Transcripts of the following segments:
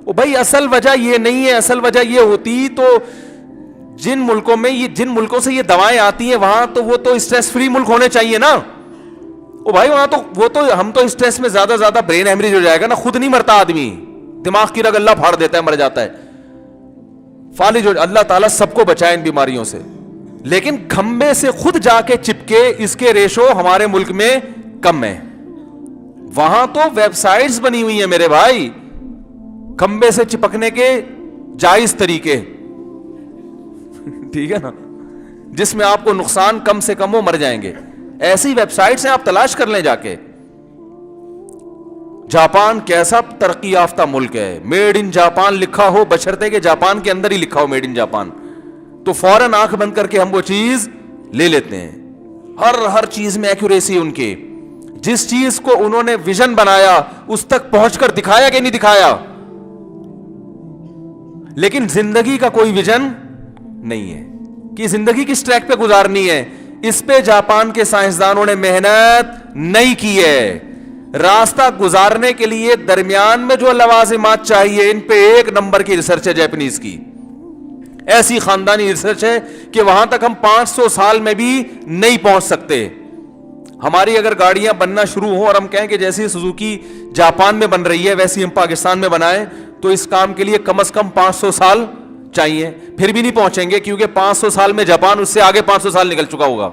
وہ بھائی اصل وجہ یہ نہیں ہے, اصل وجہ یہ ہوتی تو جن ملکوں سے یہ دوائیں آتی ہیں وہاں تو وہ تو اسٹریس فری ملک ہونے چاہیے نا. او بھائی وہاں تو وہ تو ہم تو اسٹریس میں زیادہ برین ہیمریج ہو جائے گا نا, خود نہیں مرتا آدمی, دماغ کی رگ اللہ پھاڑ دیتا ہے, مر جاتا ہے, فالج. اللہ تعالیٰ سب کو بچائے ان بیماریوں سے. لیکن کھمبے سے خود جا کے چپکے اس کے ریشو ہمارے ملک میں کم ہے. وہاں تو ویب سائٹس بنی ہوئی ہیں میرے بھائی, کھمبے سے چپکنے کے جائز طریقے, ٹھیک ہے نا, جس میں آپ کو نقصان کم سے کم ہو, مر جائیں گے. ایسی ویب سائٹس ہیں, آپ تلاش کر لیں جا کے. جاپان کیسا ترقی یافتہ ملک ہے, میڈ ان جاپان لکھا ہو, بشرطے کہ جاپان کے اندر ہی لکھا ہو میڈ ان جاپان, تو فوراً آنکھ بند کر کے ہم وہ چیز لے لیتے ہیں. ہر چیز میں ایکوریسی ان کی, جس چیز کو انہوں نے ویژن بنایا اس تک پہنچ کر دکھایا کہ نہیں دکھایا. لیکن زندگی کا کوئی ویژن نہیں ہے کہ زندگی کس ٹریک پہ گزارنی ہے. اس پہ جاپان کے سائنسدانوں نے محنت نہیں کی ہے. راستہ گزارنے کے لیے درمیان میں جو لوازمات چاہیے, ان پہ 1 نمبر کی ریسرچ ہے جاپنیز کی. ایسی خاندانی ریسرچ ہے کہ وہاں تک ہم 500 سال میں بھی نہیں پہنچ سکتے. ہماری اگر گاڑیاں بننا شروع ہوں اور ہم کہیں کہ جیسی سوزوکی جاپان میں بن رہی ہے ویسی ہم پاکستان میں بنائیں, تو اس کام کے لیے کم از کم 500 سال چاہیے. پھر بھی نہیں پہنچیں گے, کیونکہ 500 سال میں جاپان اس سے آگے 500 سال نکل چکا ہوگا.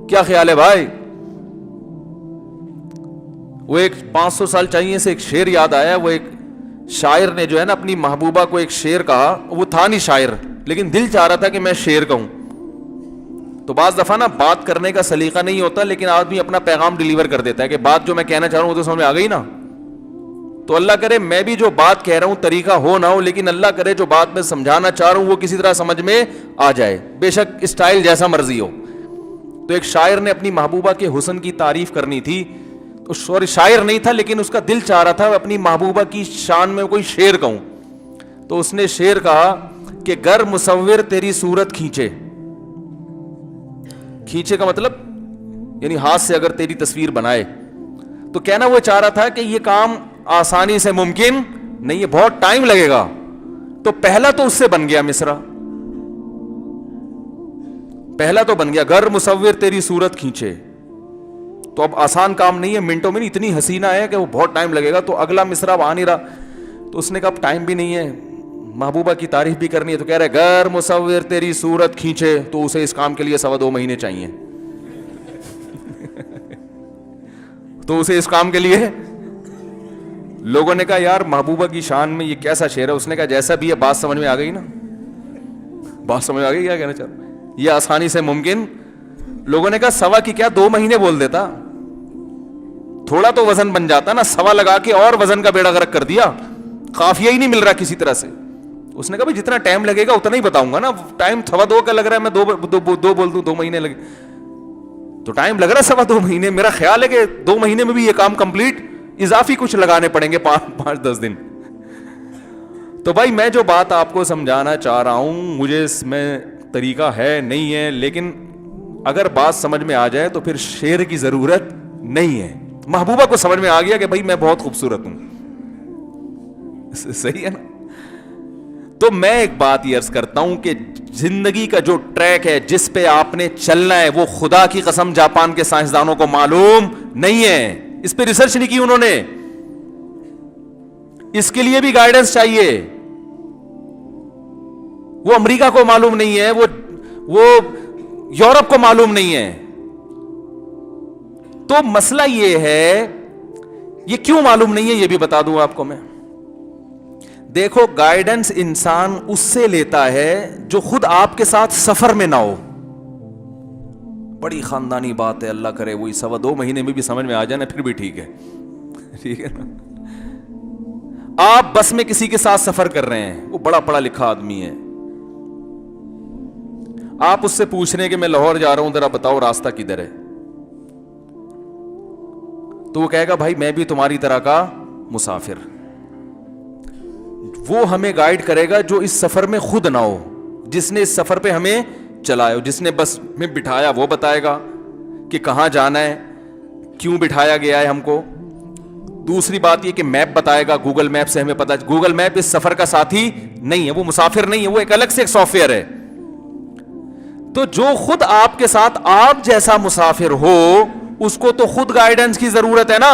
کیا خیال ہے بھائی؟ وہ ایک 500 سال چاہیے سے ایک شعر یاد آیا. وہ ایک شاعر نے جو ہے نا اپنی محبوبہ کو ایک شعر کہا, وہ تھا نہیں شاعر لیکن دل چاہ رہا تھا کہ میں شعر کہوں. تو بعض دفعہ نا بات کرنے کا سلیقہ نہیں ہوتا, لیکن آدمی اپنا پیغام ڈیلیور کر دیتا ہے کہ بات جو میں کہنا چاہ رہا ہوں وہ تو سمجھ میں آ گئی نا. تو اللہ کرے میں بھی جو بات کہہ رہا ہوں طریقہ ہو نہ ہو, لیکن اللہ کرے جو بات میں سمجھانا چاہ رہا ہوں وہ کسی طرح سمجھ میں آ جائے, بے شک اسٹائل جیسا مرضی ہو. تو ایک شاعر نے اپنی محبوبہ کے حسن کی تعریف کرنی تھی, تو شاعر نہیں تھا لیکن اس کا دل چاہ رہا تھا اپنی محبوبہ کی شان میں کوئی شعر کہوں. تو اس نے شعر کہا کہ گر مصور تیری صورت کھینچے. کھینچے کا مطلب یعنی ہاتھ سے اگر تیری تصویر بنائے. تو کہنا وہ چاہ رہا تھا کہ یہ کام آسانی سے ممکن نہیں ہے, بہت ٹائم لگے گا. تو پہلا تو اس سے بن گیا مصرع, پہلا تو بن گیا گر مصور تیری صورت کھینچے. تو اب آسان کام نہیں ہے, منٹوں میں نہیں, اتنی حسینہ ہے کہ وہ بہت ٹائم لگے گا. تو اگلا مصرع آ نہیں رہا, تو اس نے کہا اب ٹائم بھی نہیں ہے, محبوبہ کی تعریف بھی کرنی ہے. تو کہہ رہے گر مصور تیری صورت کھینچے, تو اسے اس کام کے لیے 2.25 مہینے چاہیے. تو اسے اس کام کے لیے لوگوں نے کہا یار محبوبہ کی شان میں یہ کیسا شعر ہے. اس نے کہا جیسا بھی ہے بات سمجھ میں آ گئی نا, بات سمجھ میں آ گئی کیا کہنا چاہ رہا ہوں, یہ آسانی سے ممکن. لوگوں نے کہا 1.25 کی کیا 2 مہینے بول دیتا, تھوڑا تو وزن بن جاتا نا, 1.25 لگا کے اور وزن کا بیڑا غرق کر دیا, قافیہ ہی نہیں مل رہا کسی طرح سے. اس نے کہا بھائی جتنا ٹائم لگے گا اتنا ہی بتاؤں گا نا, ٹائم 2.25 کا لگ رہا ہے, میں 2 بول دوں 2 مہینے لگے, تو ٹائم لگ رہا ہے 2.25 مہینے. میرا خیال ہے کہ 2 مہینے میں بھی یہ کام کمپلیٹ, اضافی کچھ لگانے پڑیں گے 5-10 دن. تو بھائی میں جو بات آپ کو سمجھانا چاہ رہا ہوں, مجھے اس میں طریقہ ہے نہیں ہے, لیکن اگر بات سمجھ میں آ جائے تو پھر شعر کی ضرورت نہیں ہے. محبوبہ کو سمجھ میں آ گیا کہ بھائی میں بہت خوبصورت ہوں, صحیح ہے نا. تو میں ایک بات یہ عرض کرتا ہوں کہ زندگی کا جو ٹریک ہے جس پہ آپ نے چلنا ہے, وہ خدا کی قسم جاپان کے سائنسدانوں کو معلوم نہیں ہے. اس پہ ریسرچ نہیں کی انہوں نے, اس کے لیے بھی گائیڈنس چاہیے. وہ امریکہ کو معلوم نہیں ہے, وہ یورپ کو معلوم نہیں ہے. تو مسئلہ یہ ہے, یہ کیوں معلوم نہیں ہے یہ بھی بتا دوں آپ کو میں. دیکھو گائیڈنس انسان اس سے لیتا ہے جو خود آپ کے ساتھ سفر میں نہ ہو. بڑی خاندانی بات ہے, اللہ کرے وہی 2.25 مہینے میں بھی سمجھ میں آ جانا پھر بھی ٹھیک ہے, ٹھیک ہے نا. آپ بس میں کسی کے ساتھ سفر کر رہے ہیں, وہ بڑا پڑھا لکھا آدمی ہے, آپ اس سے پوچھ رہے ہیں کہ میں لاہور جا رہا ہوں, ذرا بتاؤ راستہ کدھر ہے. تو وہ کہے گا بھائی میں بھی تمہاری طرح کا مسافر. وہ ہمیں گائیڈ کرے گا جو اس سفر میں خود نہ ہو, جس نے اس سفر پہ ہمیں چلایا, جس نے بس میں بٹھایا وہ بتائے گا کہ کہاں جانا ہے, کیوں بٹھایا گیا ہے ہم کو. دوسری بات یہ کہ میپ بتائے گا, گوگل میپ سے ہمیں پتا, گوگل میپ اس سفر کا ساتھی نہیں ہے, وہ مسافر نہیں ہے, وہ ایک الگ سے ایک سافٹ ویئر ہے. تو جو خود آپ کے ساتھ آپ جیسا مسافر ہو اس کو تو خود گائیڈنس کی ضرورت ہے نا.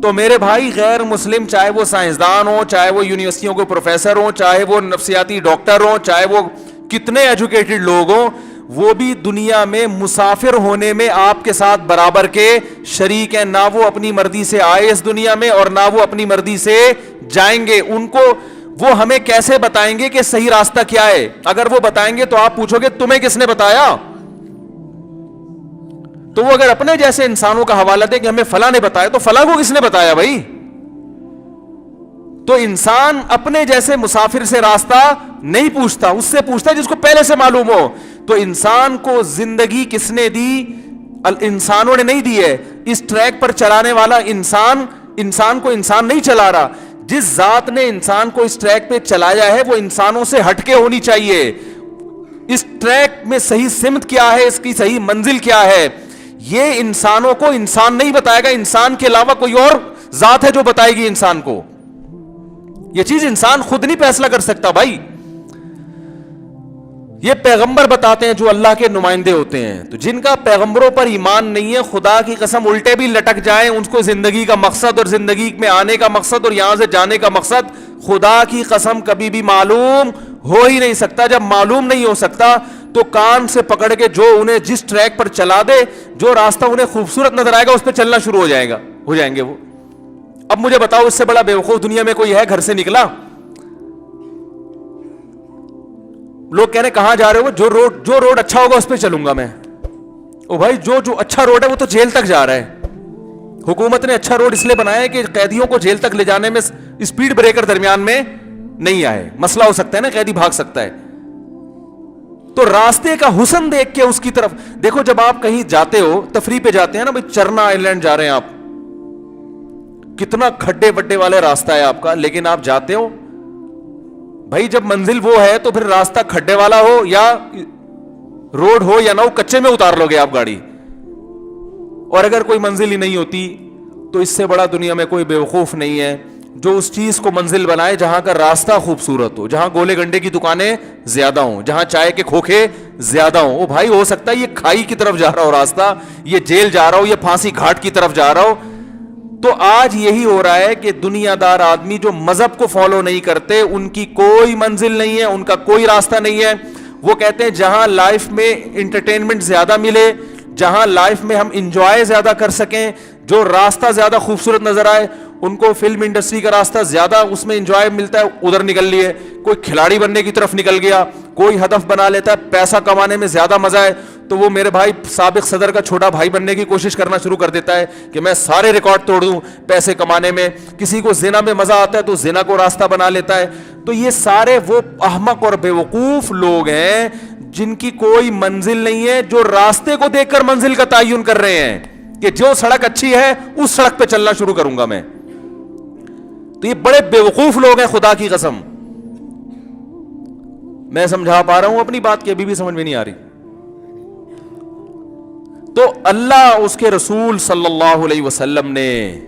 تو میرے بھائی غیر مسلم, چاہے وہ سائنسدان ہوں, چاہے وہ یونیورسٹیوں کے پروفیسر ہوں, چاہے وہ نفسیاتی ڈاکٹر ہوں, چاہے وہ کتنے ایجوکیٹڈ لوگ ہوں, وہ بھی دنیا میں مسافر ہونے میں آپ کے ساتھ برابر کے شریک ہیں. نہ وہ اپنی مرضی سے آئے اس دنیا میں اور نہ وہ اپنی مرضی سے جائیں گے. ان کو وہ ہمیں کیسے بتائیں گے کہ صحیح راستہ کیا ہے؟ اگر وہ بتائیں گے تو آپ پوچھو گے تمہیں کس نے بتایا؟ تو وہ اگر اپنے جیسے انسانوں کا حوالہ دے کہ ہمیں فلاں نے بتایا, تو فلاں کو کس نے بتایا بھائی؟ تو انسان اپنے جیسے مسافر سے راستہ نہیں پوچھتا, اس سے پوچھتا جس کو پہلے سے معلوم ہو. تو انسان کو زندگی کس نے دی؟ انسانوں نے نہیں دی ہے. اس ٹریک پر چلانے والا انسان کو انسان نہیں چلا رہا. جس ذات نے انسان کو اس ٹریک پہ چلایا ہے وہ انسانوں سے ہٹ کے ہونی چاہیے. اس ٹریک میں صحیح سمت کیا ہے, اس کی صحیح منزل کیا ہے, یہ انسانوں کو انسان نہیں بتائے گا. انسان کے علاوہ کوئی اور ذات ہے جو بتائے گی انسان کو. یہ چیز انسان خود نہیں فیصلہ کر سکتا بھائی. یہ پیغمبر بتاتے ہیں جو اللہ کے نمائندے ہوتے ہیں. تو جن کا پیغمبروں پر ایمان نہیں ہے, خدا کی قسم الٹے بھی لٹک جائیں, ان کو زندگی کا مقصد اور زندگی میں آنے کا مقصد اور یہاں سے جانے کا مقصد خدا کی قسم کبھی بھی معلوم ہو ہی نہیں سکتا. جب معلوم نہیں ہو سکتا تو کان سے پکڑ کے جو انہیں جس ٹریک پر چلا دے, جو راستہ انہیں خوبصورت نظر آئے گا اس پہ چلنا شروع ہو جائیں گے وہ. اب مجھے بتاؤ اس سے بڑا بیوقوف دنیا میں کوئی ہے گھر سے نکلا؟ لوگ کہنے کہاں جا رہے ہو؟ جو روڈ اچھا ہوگا اس پہ چلوں گا میں. او بھائی جو اچھا روڈ ہے وہ تو جیل تک جا رہا ہے. حکومت نے اچھا روڈ اس لیے بنایا ہے کہ قیدیوں کو جیل تک لے جانے میں اسپیڈ بریکر درمیان میں نہیں آئے. مسئلہ ہو سکتا ہے نا, قیدی بھاگ سکتا ہے. تو راستے کا حسن دیکھ کے اس کی طرف دیکھو. جب آپ کہیں جاتے ہو, تفریح پہ جاتے ہیں نا بھائی, چرنا آئی لینڈ جا رہے ہیں آپ, کتنا کھڈے بڈے والا راستہ ہے آپ کا, لیکن آپ جاتے ہو بھائی. جب منزل وہ ہے تو پھر راستہ کھڈے والا ہو یا روڈ ہو یا نہ ہو, کچے میں اتار لو گے آپ گاڑی. اور اگر کوئی منزل ہی نہیں ہوتی تو اس سے بڑا دنیا میں کوئی بیوقوف نہیں ہے جو اس چیز کو منزل بنائے جہاں کا راستہ خوبصورت ہو, جہاں گولے گنڈے کی دکانیں زیادہ ہوں, جہاں چائے کے کھوکھے زیادہ ہوں. وہ بھائی ہو سکتا ہے یہ کھائی کی طرف جا رہا ہو راستہ, یہ جیل جا رہا ہو, یہ پھانسی گھاٹ کی طرف جا رہا ہو. تو آج یہی ہو رہا ہے کہ دنیا دار آدمی جو مذہب کو فالو نہیں کرتے, ان کی کوئی منزل نہیں ہے, ان کا کوئی راستہ نہیں ہے. وہ کہتے ہیں جہاں لائف میں انٹرٹینمنٹ زیادہ ملے, جہاں لائف میں ہم انجوائے زیادہ کر سکیں, جو راستہ زیادہ خوبصورت نظر آئے, ان کو فلم انڈسٹری کا راستہ زیادہ اس میں انجوائے ملتا ہے, ادھر نکل لیے. کوئی کھلاڑی بننے کی طرف نکل گیا, کوئی ہدف بنا لیتا ہے, پیسہ کمانے میں زیادہ مزہ ہے تو وہ میرے بھائی سابق صدر کا چھوٹا بھائی بننے کی کوشش کرنا شروع کر دیتا ہے کہ میں سارے ریکارڈ توڑ دوں پیسے کمانے میں. کسی کو زنا میں مزہ آتا ہے تو زنا کو راستہ بنا لیتا ہے. تو یہ سارے وہ احمق اور بیوقوف لوگ ہیں جن کی کوئی منزل نہیں ہے, جو راستے کو دیکھ کر منزل کا تعین کر رہے ہیں کہ جو سڑک اچھی ہے اس سڑک پہ چلنا شروع کروں گا میں. تو یہ بڑے بیوقوف لوگ ہیں خدا کی قسم. میں سمجھا پا رہا ہوں اپنی بات کی؟ ابھی بھی سمجھ میں نہیں آ رہی؟ تو اللہ اس کے رسول صلی اللہ علیہ وسلم نے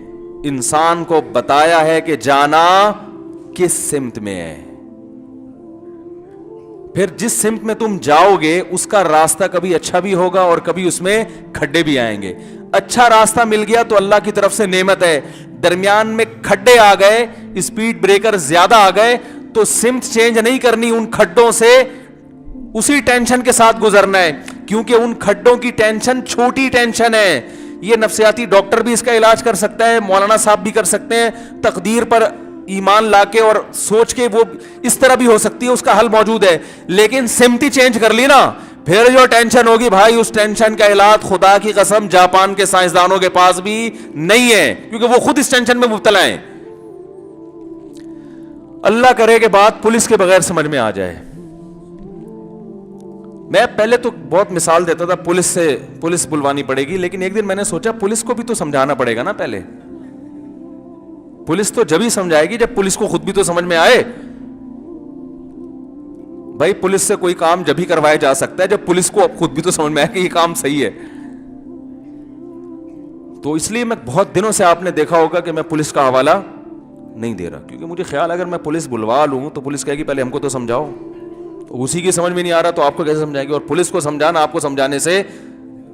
انسان کو بتایا ہے کہ جانا کس سمت میں ہے. پھر جس سمت میں تم جاؤ گے اس کا راستہ کبھی اچھا بھی ہوگا اور کبھی اس میں کھڈے بھی آئیں گے. اچھا راستہ مل گیا تو اللہ کی طرف سے نعمت ہے, درمیان میں کھڈے آ گئے, اسپیڈ بریکر زیادہ آ گئے تو سمت چینج نہیں کرنی, ان کھڈوں سے اسی ٹینشن کے ساتھ گزرنا ہے, کیونکہ ان کھڈوں کی ٹینشن چھوٹی ٹینشن ہے. یہ نفسیاتی ڈاکٹر بھی اس کا علاج کر سکتا ہے, مولانا صاحب بھی کر سکتے ہیں. تقدیر پر ایمان لا کے اور سوچ کے وہ اس طرح بھی ہو سکتی ہے, اس کا حل موجود ہے. لیکن سمتی چینج کر لی نا, پھر جو ٹینشن ہوگی بھائی, اس ٹینشن کا علاج خدا کی قسم جاپان کے سائنسدانوں کے پاس بھی نہیں ہے, کیونکہ وہ خود اس ٹینشن میں مبتلا ہیں. اللہ کرے کہ بات پولیس کے بغیر سمجھ میں آ جائے. میں پہلے تو بہت مثال دیتا تھا پولیس بلوانی پڑے گی, لیکن ایک دن میں نے سوچا پولیس کو بھی تو سمجھانا پڑے گا نا. پہلے پولیس تو جب ہی سمجھائے گی جب پولیس کو خود بھی تو سمجھ میں آئے. بھائی پولیس سے کوئی کام جب ہی کروایا جا سکتا ہے جب پولیس کو خود بھی تو سمجھ میں آئے کہ یہ کام صحیح ہے. تو اس لیے میں بہت دنوں سے آپ نے دیکھا ہوگا کہ میں پولیس کا حوالہ نہیں دے رہا, کیونکہ مجھے خیال اگر میں پولیس بلوا لوں تو پولیس کہے گی پہلے ہم کو تو سمجھاؤ, تو اسی کی سمجھ میں نہیں آ رہا تو آپ کو کیسے سمجھائے گی, اور پولیس کو سمجھانا آپ کو سمجھانے سے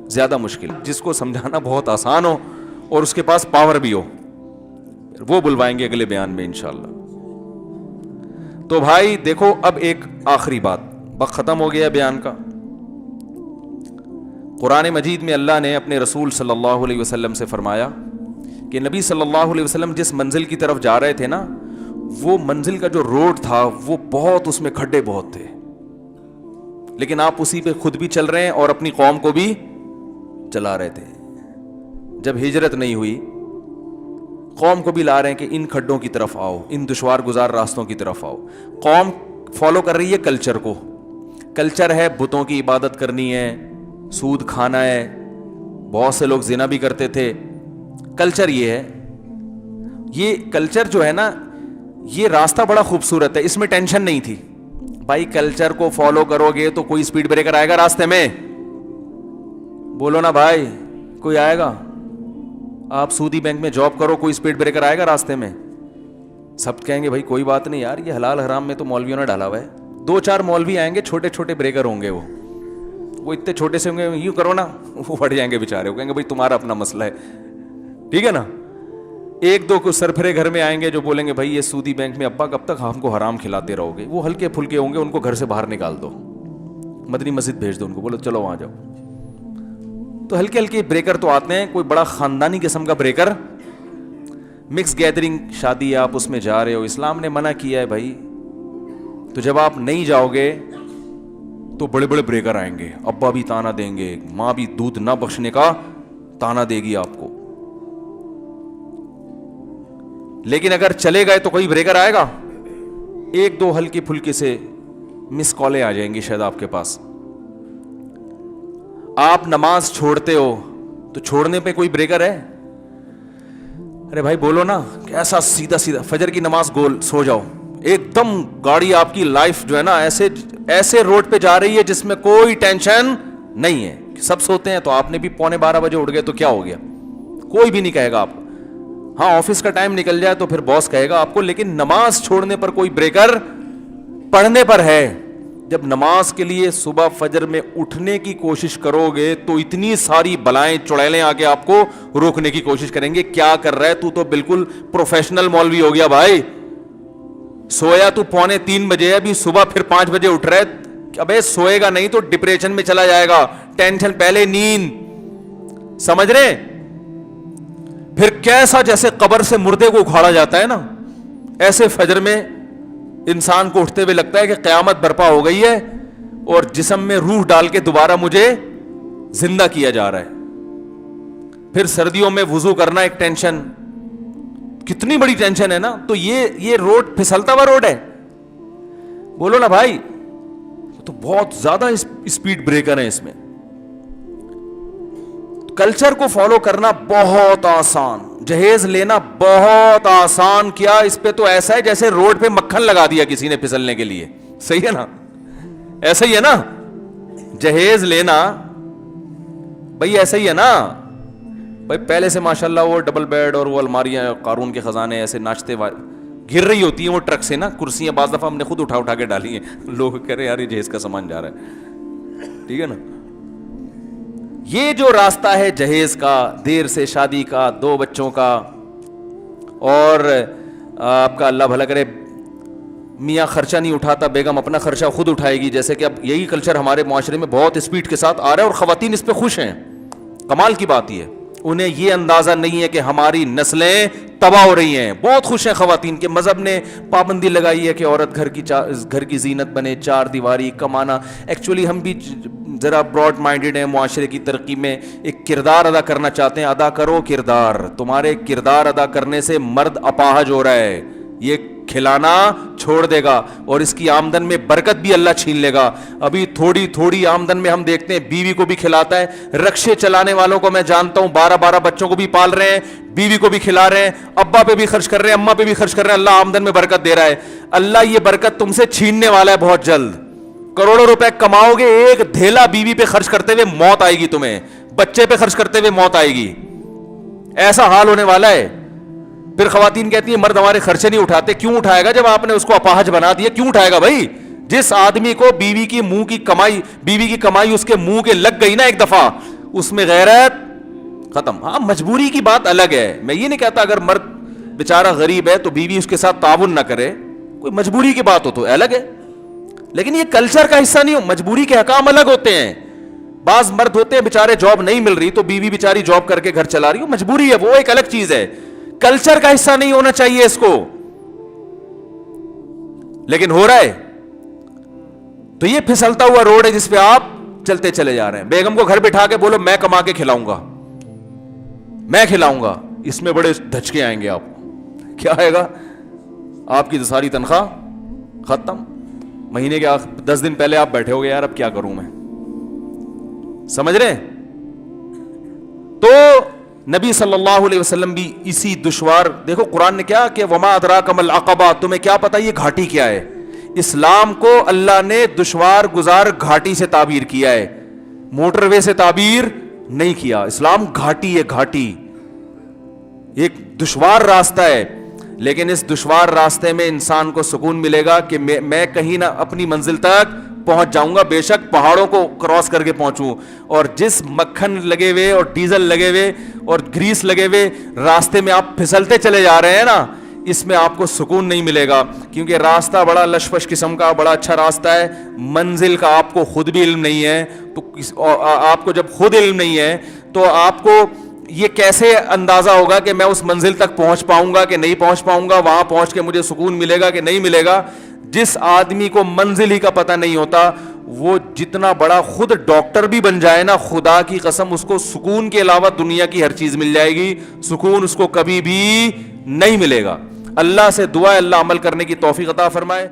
زیادہ مشکل. جس کو سمجھانا بہت آسان ہو اور اس کے پاس پاور بھی ہو, وہ بلوائیں گے اگلے بیان میں انشاءاللہ. تو بھائی دیکھو, اب ایک آخری بات, وقت ختم ہو گیا بیان کا. قرآن مجید میں اللہ نے اپنے رسول صلی اللہ علیہ وسلم سے فرمایا کہ نبی صلی اللہ علیہ وسلم جس منزل کی طرف جا رہے تھے نا, وہ منزل کا جو روڈ تھا وہ بہت, اس میں کھڈے بہت تھے, لیکن آپ اسی پہ خود بھی چل رہے ہیں اور اپنی قوم کو بھی چلا رہے تھے. جب ہجرت نہیں ہوئی, قوم کو بھی لا رہے ہیں کہ ان کھڈوں کی طرف آؤ, ان دشوار گزار راستوں کی طرف آؤ. قوم فالو کر رہی ہے کلچر کو. کلچر ہے بتوں کی عبادت کرنی ہے, سود کھانا ہے, بہت سے لوگ زنا بھی کرتے تھے. کلچر یہ ہے. یہ کلچر جو ہے نا, یہ راستہ بڑا خوبصورت ہے, اس میں ٹینشن نہیں تھی. بھائی کلچر کو فالو کرو گے تو کوئی اسپیڈ بریکر آئے گا راستے میں؟ بولو نا بھائی, کوئی آئے گا؟ آپ سودی بینک میں جاب کرو, کوئی اسپیڈ بریکر آئے گا راستے میں؟ سب کہیں گے بھائی کوئی بات نہیں یار, یہ حلال حرام میں تو مولویوں نے ڈالا ہوا ہے. 2-4 مولوی آئیں گے, چھوٹے چھوٹے بریکر ہوں گے, وہ اتنے چھوٹے سے ہوں گے, یوں کرو نا, وہ پھٹ جائیں گے بیچارے, وہ کہیں گے بھائی تمہارا اپنا مسئلہ ہے, ٹھیک ہے نا. 1-2 کو سرفرے گھر میں آئیں گے جو بولیں گے بھائی یہ سودی بینک میں ابا کب تک ہم کو حرام کھلاتے رہو گے. وہ ہلکے پھلکے ہوں گے, ان کو گھر سے باہر نکال دو, مدنی مسجد بھیج دو ان کو, بولو چلو وہاں جاؤ. تو ہلکے ہلکے بریکر تو آتے ہیں, کوئی بڑا خاندانی قسم کا بریکر. مکس گیدرنگ شادی ہے, آپ اس میں جا رہے ہو, اسلام نے منع کیا ہے بھائی. تو جب آپ نہیں جاؤ گے تو بڑے بڑے بریکر آئیں گے, ابا بھی تانا دیں گے, ماں بھی دودھ نہ بخشنے کا تانا دے گی آپ کو. لیکن اگر چلے گئے تو کوئی بریکر آئے گا؟ 1-2 ہلکے پھلکے سے مس کالیں آ جائیں گی شاید آپ کے پاس. آپ نماز چھوڑتے ہو تو چھوڑنے پہ کوئی بریکر ہے؟ ارے بھائی بولو نا, کیسا سیدھا سیدھا فجر کی نماز گول, سو جاؤ, ایک دم گاڑی آپ کی لائف جو ہے نا ایسے روڈ پہ جا رہی ہے جس میں کوئی ٹینشن نہیں ہے. سب سوتے ہیں تو آپ نے بھی 11:45 بجے اٹھ گئے تو کیا ہو گیا, کوئی بھی نہیں کہے گا آپ کو. ہاں آفس کا ٹائم نکل جائے تو پھر باس کہے گا آپ کو, لیکن نماز چھوڑنے پر کوئی بریکر پڑھنے پر ہے. جب نماز کے لیے صبح فجر میں اٹھنے کی کوشش کرو گے تو اتنی ساری بلائیں چڑیلیں آ کے آپ کو روکنے کی کوشش کریں گے. کیا کر رہا ہے تو بالکل پروفیشنل مولوی ہو گیا بھائی, سویا تو 2:45 بجے, ابھی صبح پھر 5 بجے اٹھ رہا ہے. ابے سوئے گا نہیں تو ڈپریشن میں چلا جائے گا. ٹینشن پہلے نیند, سمجھ رہے؟ پھر کیسا جیسے قبر سے مردے کو اکھاڑا جاتا ہے نا, ایسے فجر میں انسان کو اٹھتے ہوئے لگتا ہے کہ قیامت برپا ہو گئی ہے اور جسم میں روح ڈال کے دوبارہ مجھے زندہ کیا جا رہا ہے. پھر سردیوں میں وضو کرنا ایک ٹینشن, کتنی بڑی ٹینشن ہے نا. تو یہ روڈ پھسلتا ہوا روڈ ہے, بولو نا بھائی. تو بہت زیادہ اسپیڈ بریکر ہیں اس میں. کلچر کو فالو کرنا بہت آسان, جہیز لینا بہت آسان. کیا اس پہ تو ایسا ہے جیسے روڈ پہ مکھن لگا دیا کسی نے پھسلنے کے لیے, صحیح ہے نا؟ ایسا ہی ہے نا جہیز لینا, بھائی ایسا ہی ہے نا بھائی. پہلے سے ماشاءاللہ وہ ڈبل بیڈ اور وہ الماریاں قارون کے خزانے ایسے ناچتے گر رہی ہوتی ہیں وہ ٹرک سے نا, کرسیاں بعض دفعہ ہم نے خود اٹھا کے ڈالی ہیں. لوگ کہہ رہے یار یہ جہیز کا سامان جا رہا ہے, ٹھیک ہے نا. یہ جو راستہ ہے جہیز کا, دیر سے شادی کا, 2 بچوں کا, اور آپ کا اللہ بھلا کرے میاں خرچہ نہیں اٹھاتا, بیگم اپنا خرچہ خود اٹھائے گی. جیسے کہ اب یہی کلچر ہمارے معاشرے میں بہت اسپیڈ کے ساتھ آ رہا ہے اور خواتین اس پہ خوش ہیں. کمال کی بات یہ, انہیں یہ اندازہ نہیں ہے کہ ہماری نسلیں تباہ ہو رہی ہیں. بہت خوش ہیں خواتین کے. مذہب نے پابندی لگائی ہے کہ عورت گھر کی زینت بنے, 4 دیواری کمانا. ایکچولی ہم بھی ذرا براڈ مائنڈیڈ ہیں, معاشرے کی ترقی میں ایک کردار ادا کرنا چاہتے ہیں. ادا کرو کردار, تمہارے کردار ادا کرنے سے مرد اپاہج ہو رہا ہے, یہ کھلانا چھوڑ دے گا اور اس کی آمدن میں برکت بھی اللہ چھین لے گا. ابھی تھوڑی تھوڑی آمدن میں ہم دیکھتے ہیں بیوی کو بھی کھلاتا ہے. رکشے چلانے والوں کو میں جانتا ہوں 12 بچوں کو بھی پال رہے ہیں, بیوی کو بھی کھلا رہے ہیں, ابا پہ بھی خرچ کر رہے ہیں, اماں پہ بھی خرچ کر رہے ہیں. اللہ آمدن میں برکت دے رہا ہے. اللہ یہ برکت تم سے چھیننے والا ہے بہت جلد. کروڑوں روپے کماؤ گے, ایک دھیلا بیوی پہ خرچ کرتے ہوئے موت آئے گی تمہیں, بچے پہ خرچ کرتے ہوئے موت آئے گی. ایسا حال ہونے والا ہے. پھر خواتین کہتی ہیں مرد ہمارے خرچے نہیں اٹھاتے. کیوں اٹھائے گا جب آپ نے اس کو اپاہج بنا دیا؟ کیوں اٹھائے گا بھائی؟ جس آدمی کو بیوی کی منہ کی کمائی، بیوی کی کمائی اس کے منہ کے لگ گئی نا ایک دفعہ، اس میں غیرت ختم. ہاں مجبوری کی بات الگ ہے. میں یہ نہیں کہتا اگر مرد بیچارہ غریب ہے تو بیوی اس کے ساتھ تعاون نہ کرے، کوئی مجبوری کی بات ہو تو الگ ہے، لیکن یہ کلچر کا حصہ نہیں ہو. مجبوری کے احکام الگ ہوتے ہیں. بعض مرد ہوتے ہیں بیچارے جاب نہیں مل رہی تو بیوی بیچاری جاب کر کے گھر چلا رہی ہو، مجبوری ہے، وہ ایک الگ چیز ہے. کلچر کا حصہ نہیں ہونا چاہیے اس کو، لیکن ہو رہا ہے. تو یہ پھسلتا ہوا روڈ ہے جس پہ آپ چلتے چلے جا رہے ہیں. بیگم کو گھر بٹھا کے بولو میں کما کے کھلاؤں گا، میں کھلاؤں گا، اس میں بڑے دھچکے آئیں گے آپ کو. کیا آئے گا؟ آپ کی ساری تنخواہ ختم. مہینے کے 10 دن پہلے آپ بیٹھے ہو گے یار اب کیا کروں میں. سمجھ رہے ہیں؟ تو نبی صلی اللہ علیہ وسلم بھی اسی دشوار، دیکھو قرآن نے کیا کہ وما ادراک ما العقبہ، تمہیں کیا پتا یہ گھاٹی کیا ہے. اسلام کو اللہ نے دشوار گزار گھاٹی سے تعبیر کیا ہے، موٹر وے سے تعبیر نہیں کیا. اسلام گھاٹی ہے، گھاٹی ایک دشوار راستہ ہے. لیکن اس دشوار راستے میں انسان کو سکون ملے گا کہ میں کہیں نہ اپنی منزل تک پہنچ جاؤں گا، بے شک پہاڑوں کو کراس کر کے پہنچوں. اور جس مکھن لگے ہوئے اور ڈیزل لگے ہوئے اور گریس لگے ہوئے راستے میں آپ پھسلتے چلے جا رہے ہیں نا، اس میں آپ کو سکون نہیں ملے گا، کیونکہ راستہ بڑا لشپش قسم کا بڑا اچھا راستہ ہے. منزل کا آپ کو خود بھی علم نہیں ہے، تو آپ کو جب خود علم نہیں ہے تو آپ کو یہ کیسے اندازہ ہوگا کہ میں اس منزل تک پہنچ پاؤں گا کہ نہیں پہنچ پاؤں گا، وہاں پہنچ کے مجھے سکون ملے گا کہ نہیں ملے گا. جس آدمی کو منزل ہی کا پتہ نہیں ہوتا، وہ جتنا بڑا خود ڈاکٹر بھی بن جائے نا، خدا کی قسم اس کو سکون کے علاوہ دنیا کی ہر چیز مل جائے گی، سکون اس کو کبھی بھی نہیں ملے گا. اللہ سے دعا ہے اللہ عمل کرنے کی توفیق عطا فرمائے.